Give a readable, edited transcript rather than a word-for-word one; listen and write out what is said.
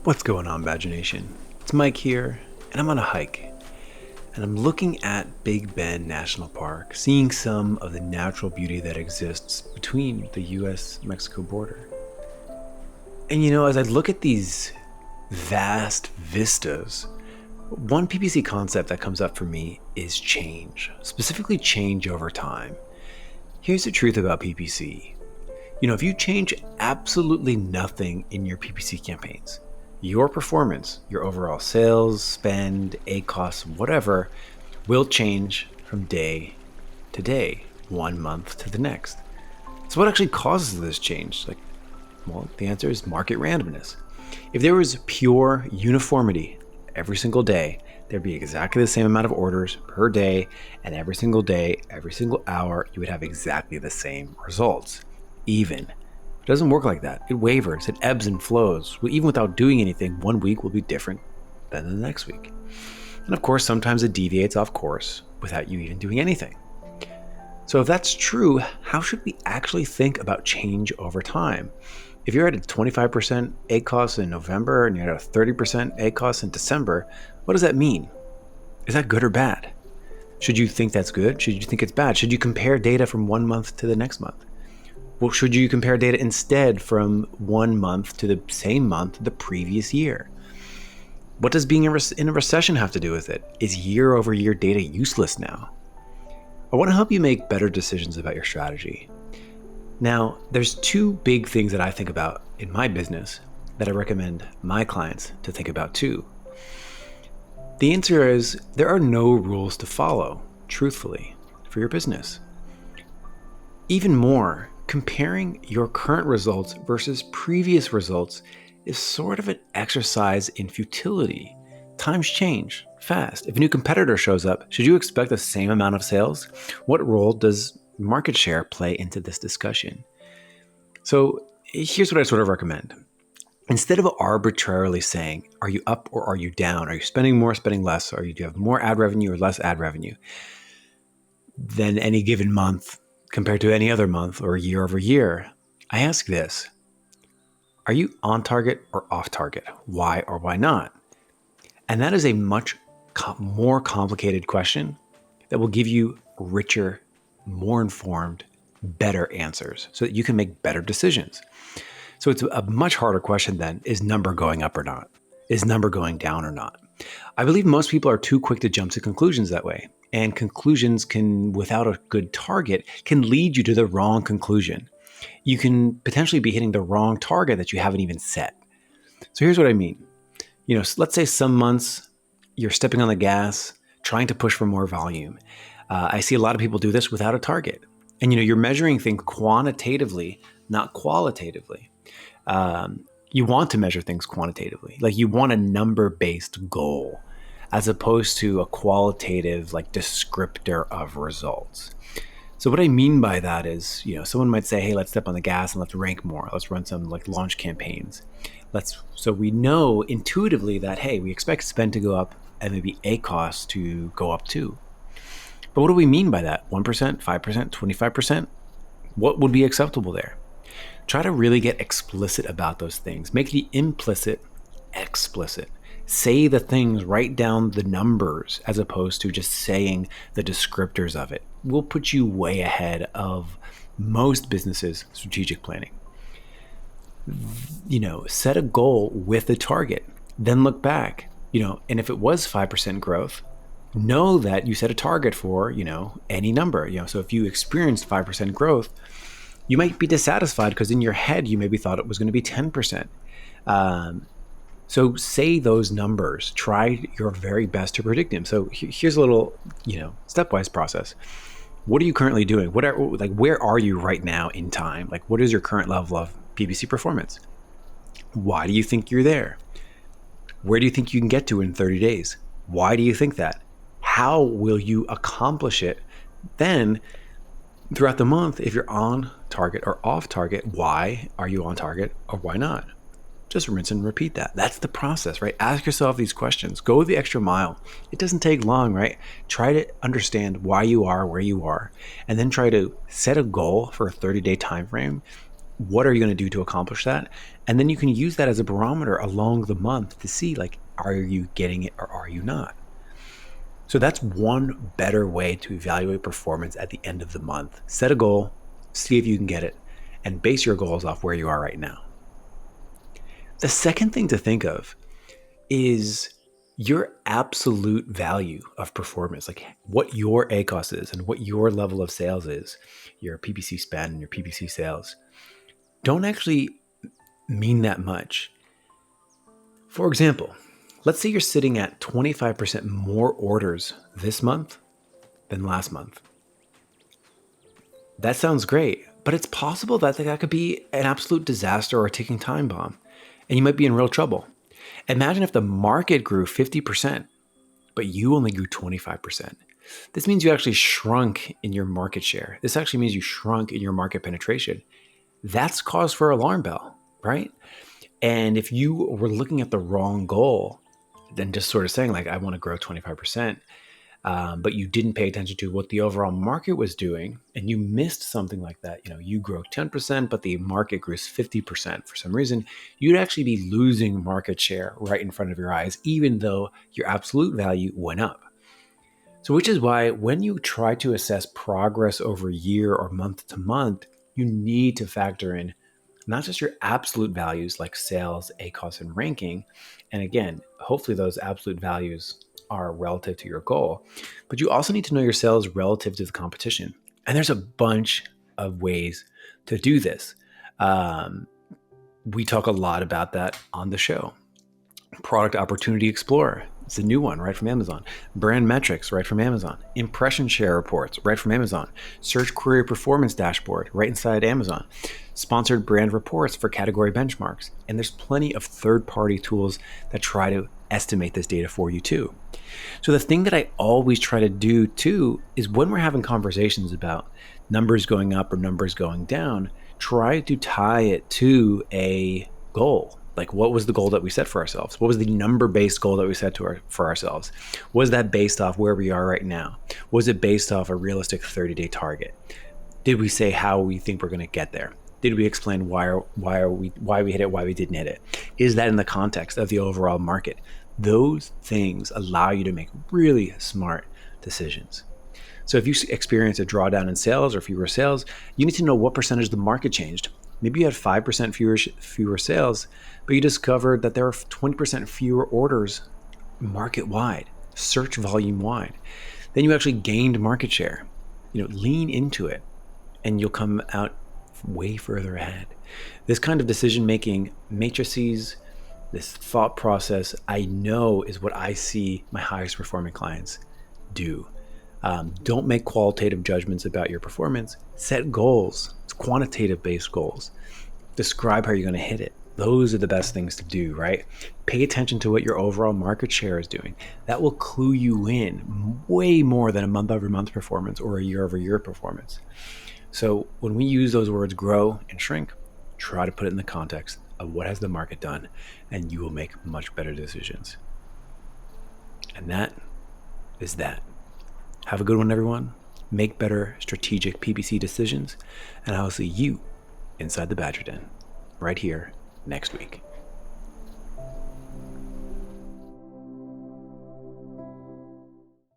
What's going on, Badger Nation? It's Mike here, and I'm on a hike. And I'm looking at Big Bend National Park, seeing some of the natural beauty that exists between the US-Mexico border. And as I look at these vast vistas, one PPC concept that comes up for me is change, specifically change over time. Here's the truth about PPC. If you change absolutely nothing in your PPC campaigns, your performance, your overall sales, spend, ACOS, whatever, will change from day to day, 1 month to the next. So what actually causes this change? The answer is market randomness. If there was pure uniformity every single day, there'd be exactly the same amount of orders per day, and every single day, every single hour, you would have exactly the same results. It doesn't work like that. It wavers, it ebbs and flows. Even without doing anything, 1 week will be different than the next week. And of course, sometimes it deviates off course without you even doing anything. So if that's true, how should we actually think about change over time? If you're at a 25% ACOS in November and you're at a 30% ACOS in December, what does that mean? Is that good or bad? Should you think that's good? Should you think it's bad? Should you compare data from 1 month to the next month? Well, should you compare data instead from 1 month to the same month the previous year? What does being in a recession have to do with it? Is year-over-year data useless now? I want to help you make better decisions about your strategy. Now, there's two big things that I think about in my business that I recommend my clients to think about too. The answer is there are no rules to follow, truthfully, for your business. Even more, comparing your current results versus previous results is sort of an exercise in futility. Times change fast. If a new competitor shows up, should you expect the same amount of sales? What role does market share play into this discussion? So here's what I sort of recommend. Instead of arbitrarily saying, are you up or are you down? Are you spending more, spending less? Or do you have more ad revenue or less ad revenue than any given month compared to any other month or year over year? I ask this: are you on target or off target? Why or why not? And that is a much more complicated question that will give you richer, more informed, better answers so that you can make better decisions. So it's a much harder question than, is number going up or not? Is number going down or not? I believe most people are too quick to jump to conclusions that way. And conclusions can, without a good target, can lead you to the wrong conclusion. You can potentially be hitting the wrong target that you haven't even set. So here's what I mean. Let's say some months you're stepping on the gas, trying to push for more volume. I see a lot of people do this without a target. And you're measuring things quantitatively, not qualitatively. You want to measure things quantitatively. You want a number-based goal, as opposed to a qualitative descriptor of results. So what I mean by that is, someone might say, hey, let's step on the gas and let's rank more. Let's run some launch campaigns. So we know intuitively that, hey, we expect spend to go up and maybe ACOS to go up too. But what do we mean by that? 1%, 5%, 25%? What would be acceptable there? Try to really get explicit about those things. Make the implicit explicit. Say the things, write down the numbers as opposed to just saying the descriptors of it. Will put you way ahead of most businesses' strategic planning. Set a goal with a target, then look back, and if it was 5% growth, know that you set a target for, any number, so if you experienced 5% growth, you might be dissatisfied because in your head, you maybe thought it was going to be 10%. So say those numbers, try your very best to predict them. So here's a little, stepwise process. What are you currently doing? Where are you right now in time? What is your current level of PPC performance? Why do you think you're there? Where do you think you can get to in 30 days? Why do you think that? How will you accomplish it? Then throughout the month, if you're on target or off target, why are you on target or why not? Just rinse and repeat that. That's the process, right? Ask yourself these questions. Go the extra mile. It doesn't take long, right? Try to understand why you are where you are, and then try to set a goal for a 30-day time frame what are you going to do to accomplish that? And then you can use that as a barometer along the month to see, like, are you getting it or are you not? So that's one better way to evaluate performance at the end of the month. Set a goal, see if you can get it, and base your goals off where you are right now. The second thing to think of is your absolute value of performance, like what your ACOS is and what your level of sales is, your PPC spend and your PPC sales, don't actually mean that much. For example, let's say you're sitting at 25% more orders this month than last month. That sounds great, but it's possible that could be an absolute disaster or a ticking time bomb, and you might be in real trouble. Imagine if the market grew 50%, but you only grew 25%. This means you actually shrunk in your market share. This actually means you shrunk in your market penetration. That's cause for alarm bell, right? And if you were looking at the wrong goal, then just sort of saying like, I want to grow 25%, but you didn't pay attention to what the overall market was doing, and you missed something like that. You grow 10%, but the market grew 50% for some reason, you'd actually be losing market share right in front of your eyes, even though your absolute value went up. So which is why when you try to assess progress over year or month to month, you need to factor in not just your absolute values like sales, ACOS, and ranking. And again, hopefully those absolute values are relative to your goal, but you also need to know your sales relative to the competition. And there's a bunch of ways to do this. We talk a lot about that on the show. Product Opportunity Explorer, it's a new one right from Amazon. Brand Metrics right from Amazon. Impression Share Reports right from Amazon. Search Query Performance Dashboard right inside Amazon. Sponsored Brand Reports for category benchmarks. And there's plenty of third-party tools that try to estimate this data for you too. So the thing that I always try to do too is when we're having conversations about numbers going up or numbers going down, try to tie it to a goal. Like, what was the goal that we set for ourselves? What was the number-based goal that we set for ourselves? Was that based off where we are right now? Was it based off a realistic 30-day target? Did we say how we think we're going to get there? Did we explain why we hit it, why we didn't hit it? Is that in the context of the overall market? Those things allow you to make really smart decisions. So if you experience a drawdown in sales or fewer sales, you need to know what percentage the market changed. Maybe you had 5% fewer sales, but you discovered that there are 20% fewer orders market-wide, search volume-wide. Then you actually gained market share. Lean into it, and you'll come out way further ahead. This kind of decision-making matrices, this thought process, I know is what I see my highest performing clients do. Don't make qualitative judgments about your performance. Set goals. It's quantitative-based goals. Describe how you're going to hit it. Those are the best things to do, right? Pay attention to what your overall market share is doing. That will clue you in way more than a month-over-month performance or a year-over-year performance. So when we use those words grow and shrink, try to put it in the context of what has the market done, and you will make much better decisions. And that is that. Have a good one, everyone. Make better strategic PPC decisions, and I'll see you inside the Badger Den right here next week.